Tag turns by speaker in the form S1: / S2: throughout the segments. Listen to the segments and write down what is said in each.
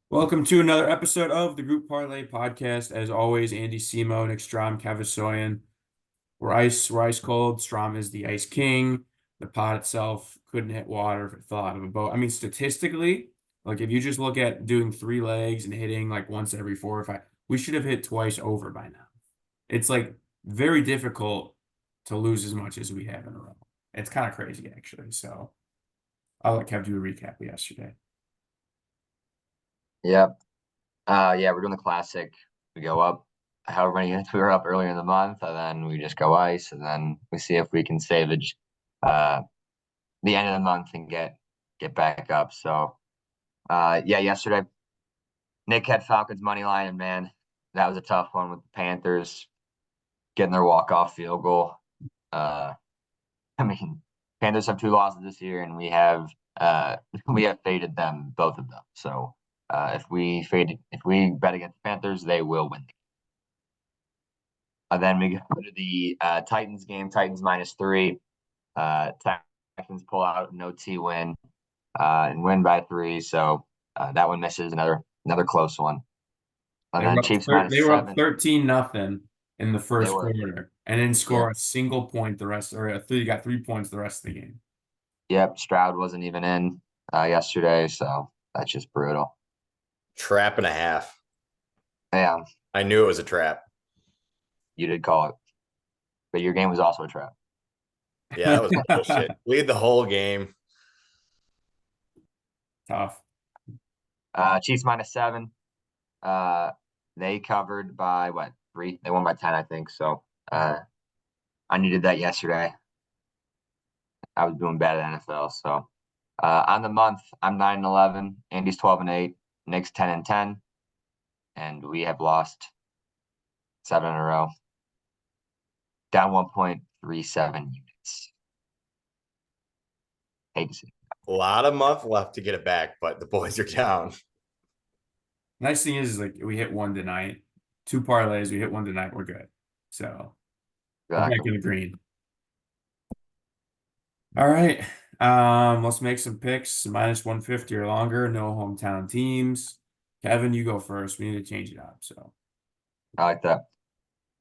S1: Welcome to another episode of the Group Parlay podcast. As always, Andy Semo, Nick Strom, Kevisoyan. We're ice cold. Strom is the ice king. The pod itself couldn't hit water if it fell out of a boat. I mean, statistically, like if you just look at doing three legs and hitting like once every 4 or 5, we should have hit twice over by now. It's like very difficult to lose as much as we have in a row. It's kind of crazy, actually. So I'll let Kev do a recap of yesterday.
S2: Yep. Yeah, we're doing the classic. We go up however many units we were up earlier in the month, and then we just go ice, and then we see if we can salvage uh the end of the month and get back up. So yeah, yesterday Nick had Falcons money line, and man, that was a tough one with the Panthers getting their walk-off field goal. Uh I mean, Panthers have two losses this year, and we have faded them, both of them. So if we bet against the Panthers, they will win. Then we go to the Titans game. Titans -3. Titans pull out an OT win and win by 3. So that one misses another close one. And then Chiefs
S1: They
S2: minus
S1: were up
S2: seven.
S1: 13-0 in the
S2: They
S1: first
S2: were,
S1: quarter and didn't
S2: yep,
S1: score a single point the rest, or three, got 3 points the rest of the game.
S2: yep. Stroud wasn't even in yesterday, so that's just brutal.
S3: Trap and a half.
S2: Yeah,
S3: I knew it was a trap.
S2: you did call it, but your game was also a trap.
S3: Yeah, that was bullshit. Lead the whole game.
S1: Tough.
S2: Chiefs -7. Uh, they covered by what, 3? They won by 10, I think. So I needed that yesterday. I was doing bad at NFL. So on the month, I'm 9-11. Andy's 12-8. Nick's 10-10, and we have lost 7 in a row. Down 1.37 units. Hate to see.
S3: A lot of month left to get it back, but the boys are down.
S1: Nice thing is like we hit one tonight, 2 parlays. We hit one tonight. We're good. So we're back in the green. All right. Let's make some picks. -150 or longer. No hometown teams. Kevin, you go first. We need to change it up. So
S2: I like that.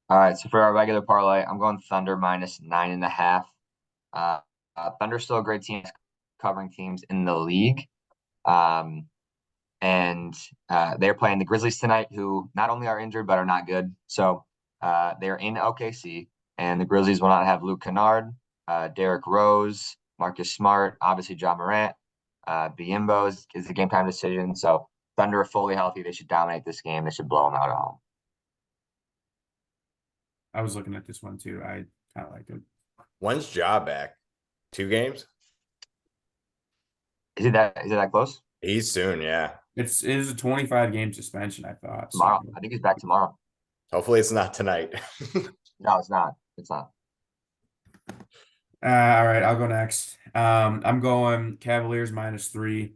S2: All right. So for our regular parlay, I'm going Thunder -9.5. Thunder's still a great team, covering teams in the league. And they're playing the Grizzlies tonight, who not only are injured but are not good. So they're in OKC, and the Grizzlies will not have Luke Kennard, Derrick Rose, Marcus Smart, obviously John Morant. Biyombo is a game time decision. So Thunder are fully healthy. They should dominate this game. They should blow them out at home.
S1: I was looking at this one too. I kind of liked it.
S3: When's Ja back? 2 games?
S2: Is it that close?
S3: He's soon, yeah.
S1: It is a 25-game suspension, I thought.
S2: Tomorrow.
S1: So.
S2: I think he's back tomorrow.
S3: Hopefully it's not tonight.
S2: No, it's not. It's not.
S1: All right, I'll go next. I'm going Cavaliers -3.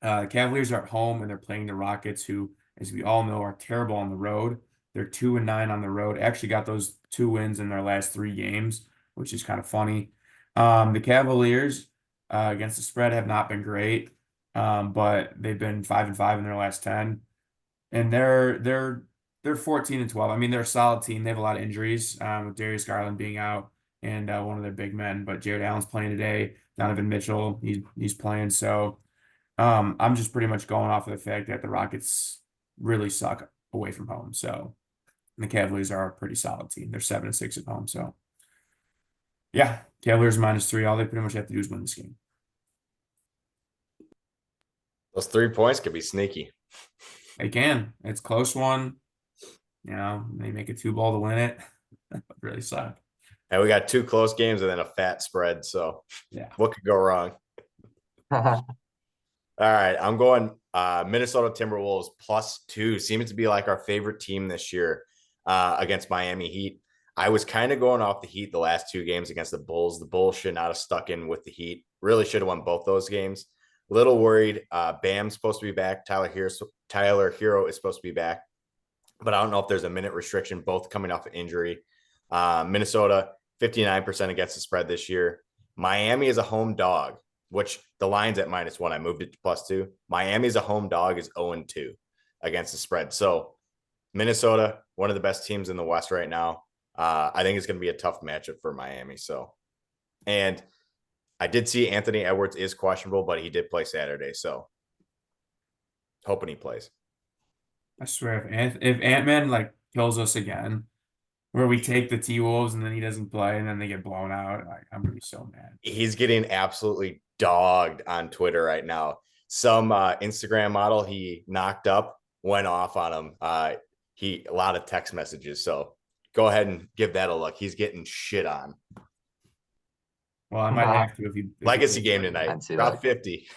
S1: Cavaliers are at home and they're playing the Rockets, who, as we all know, are terrible on the road. They're 2-9 on the road. Actually got those 2 wins in their last 3 games, which is kind of funny. The Cavaliers against the spread have not been great, but they've been 5-5 in their last 10, and they're 14-12. I mean, they're a solid team. They have a lot of injuries, with Darius Garland being out and one of their big men. But Jared Allen's playing today. Donovan Mitchell, he's playing. So I'm just pretty much going off of the fact that the Rockets really suck away from home. So the Cavaliers are a pretty solid team. They're 7-6 at home. So yeah, Cavaliers -3. All they pretty much have to do is win this game.
S3: Those 3 points could be sneaky.
S1: They can. It's a close one. You know, they make a 2-ball to win it. That would really suck.
S3: And we got 2 close games and then a fat spread. So
S1: Yeah.
S3: what could go wrong? All right. I'm going Minnesota Timberwolves +2. Seems to be like our favorite team this year against Miami Heat. I was kind of going off the Heat the last 2 games against the Bulls. The Bulls should not have stuck in with the Heat. Really should have won both those games. Little worried. Bam's supposed to be back. Tyler Hero is supposed to be back. But I don't know if there's a minute restriction, both coming off an injury. Minnesota, 59% against the spread this year. Miami is a home dog. which the line's at -1. I moved it to +2. Miami's a home dog is 0-2 against the spread. So Minnesota, one of the best teams in the West right now. I think it's going to be a tough matchup for Miami. So, and I did see Anthony Edwards is questionable, but he did play Saturday. So hoping he plays.
S1: I swear, if Ant-Man like kills us again, where we take the T-Wolves and then he doesn't play and then they get blown out, like, I'm gonna be so mad.
S3: He's getting absolutely dogged on Twitter right now. Some Instagram model he knocked up went off on him. A lot of text messages. So go ahead and give that a look. He's getting shit on.
S1: Well, I might have to if
S3: Legacy
S1: he
S3: game tonight. Drop 50.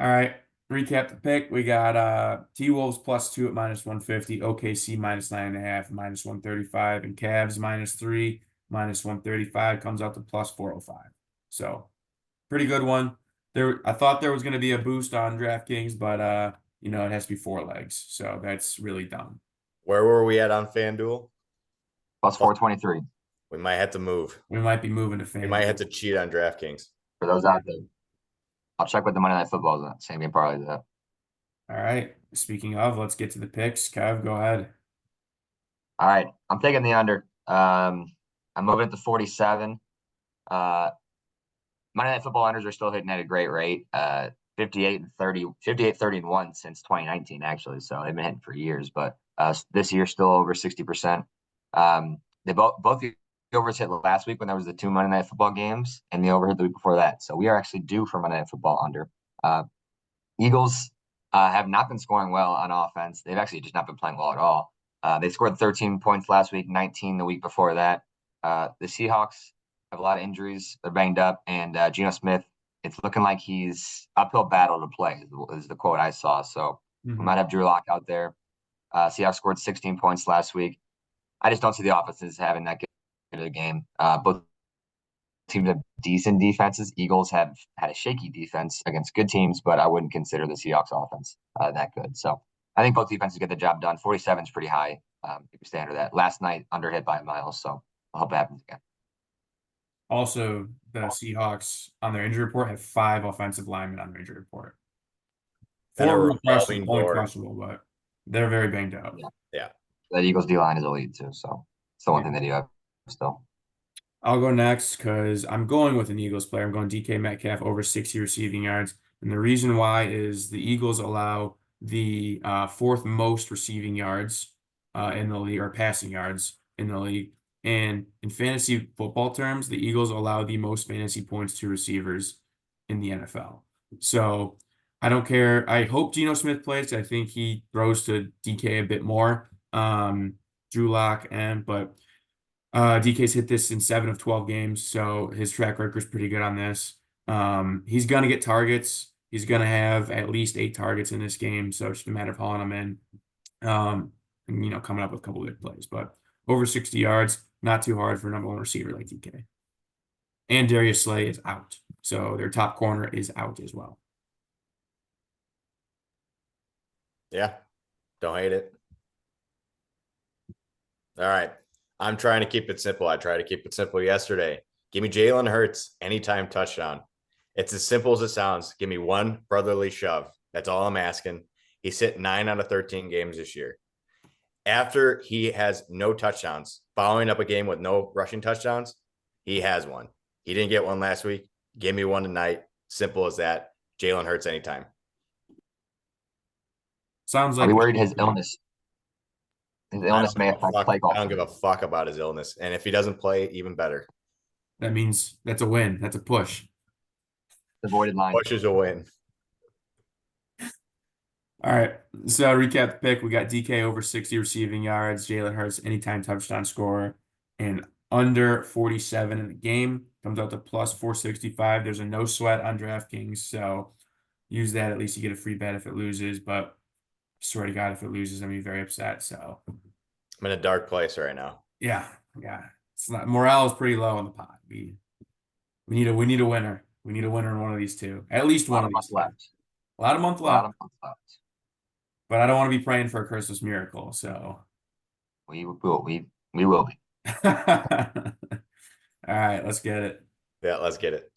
S1: All right. Recap the pick. We got T-Wolves +2 at -150, OKC -9.5, -135, and Cavs -3, -135 comes out to +405. So pretty good one. I thought there was going to be a boost on DraftKings, but it has to be 4 legs, so that's really dumb.
S3: Where were we at on FanDuel?
S2: +423.
S3: We might have to move.
S1: We might be moving to FanDuel.
S3: We might have to cheat on DraftKings.
S2: For those out there, I'll check with the Monday Night Football. Same game parlay that.
S1: All right. Speaking of, let's get to the picks. Kev, go ahead.
S2: All right, I'm taking the under. I'm moving it to 47. Monday Night Football unders are still hitting at a great rate. 58-30-1 since 2019, actually. So they've been hitting for years, but this year still over 60%. They both the overs hit last week when there was the 2 Monday Night Football games, and the over hit the week before that. So we are actually due for Monday Night Football under. Eagles have not been scoring well on offense. They've actually just not been playing well at all. They scored 13 points last week, 19 the week before that. The Seahawks have a lot of injuries. They're banged up, and Geno Smith, it's looking like he's uphill battle to play, is the quote I saw. So we might have Drew Lock out there. Seahawks scored 16 points last week. I just don't see the offenses having that good of a game. Both teams have decent defenses. Eagles have had a shaky defense against good teams, but I wouldn't consider the Seahawks offense that good. So I think both defenses get the job done. 47 is pretty high if you stay under that. Last night, under hit by a mile, so I hope it happens again.
S1: Also, the Seahawks on their injury report have 5 offensive linemen on their injury report. 4 were questionable, but they're very banged up.
S3: Yeah.
S2: The Eagles D-line is elite too, so it's the one thing they do have still.
S1: I'll go next because I'm going with an Eagles player. I'm going DK Metcalf over 60 receiving yards. And the reason why is the Eagles allow the 4th most receiving yards in the league, or passing yards in the league. And in fantasy football terms, the Eagles allow the most fantasy points to receivers in the NFL. So I don't care. I hope Geno Smith plays. I think he throws to DK a bit more. Drew Lock, but DK's hit this in 7 of 12 games, so his track record is pretty good on this. He's going to get targets. He's going to have at least 8 targets in this game, so it's just a matter of hauling him in, and, coming up with a couple of good plays. But over 60 yards, not too hard for a number 1 receiver like DK. And Darius Slay is out, so their top corner is out as well.
S3: Yeah, don't hate it. All right. I'm trying to keep it simple. I tried to keep it simple yesterday. Give me Jalen Hurts anytime touchdown. It's as simple as it sounds. Give me 1 brotherly shove. That's all I'm asking. He's hit 9 out of 13 games this year. After he has no touchdowns, following up a game with no rushing touchdowns, he has one. He didn't get one last week. Give me one tonight. Simple as that. Jalen Hurts anytime.
S1: Sounds like
S2: Are you worried his illness? His illness may affect play call.
S3: I don't give a fuck about his illness. And if he doesn't play, even better.
S1: That means that's a win. That's a push.
S2: The voided line.
S3: Push is a win.
S1: All right. So recap the pick. We got DK over 60 receiving yards, Jalen Hurts anytime touchdown scorer, and under 47 in the game. Comes out to +465. There's a no sweat on DraftKings, so use that. At least you get a free bet if it loses, but I swear to God, if it loses, I'm gonna be very upset. So
S3: I'm in a dark place right now.
S1: Yeah. It's not, morale is pretty low in the pot. We need a winner. We need a winner in one of these two. At least one of these left. A lot of months left. But I don't want to be praying for a Christmas miracle. So
S2: we will be.
S1: All right, let's get it.
S3: Yeah, let's get it.